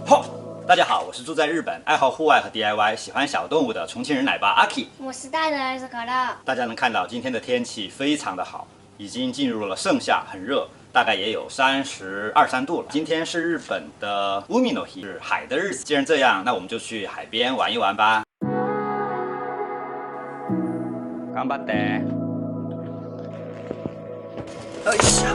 吼！大家好，我是住在日本，爱好户外和 DIY， 喜欢小动物的重庆人奶爸阿 K。我是大的儿子可乐。大家能看到今天的天气非常的好，已经进入了盛夏，很热，大概也有32、3度了。今天是日本的 Umi no Hi， 是海的日子。既然这样，那我们就去海边玩一玩吧。頑張って。よいしょ。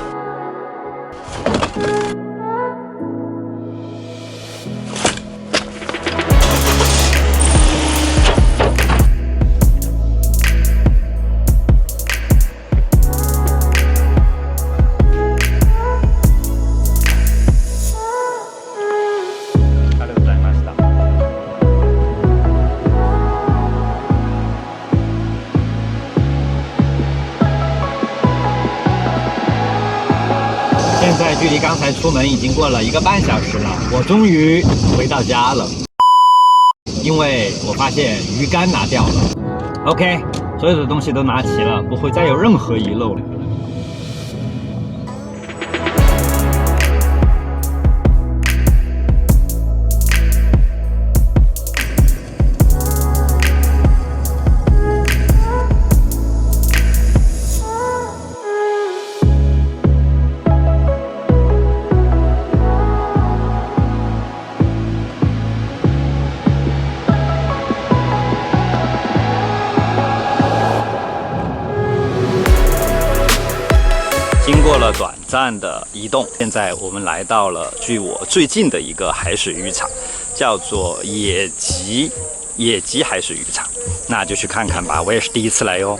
现在距离刚才出门已经过了1个半小时了，我终于回到家了，因为我发现鱼竿拿掉了。OK， 所有的东西都拿齐了，不会再有任何遗漏了。经过了短暂的移动，现在我们来到了距我最近的一个海水浴场，叫做野吉海水浴场，那就去看看吧，我也是第一次来哟。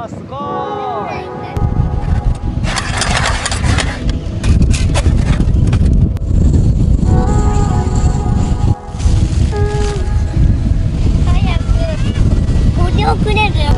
すごい。早くご了くれるよ。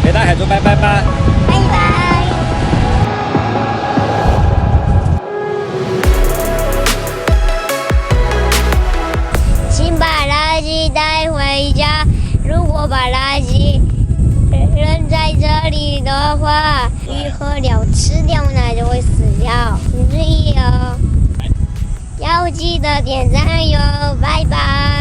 给大海说拜拜吧。拜拜。请把垃圾带回家。如果把垃圾扔在这里的话，鱼和鸟吃掉那就会死掉。请注意哦，要记得点赞哟，拜拜。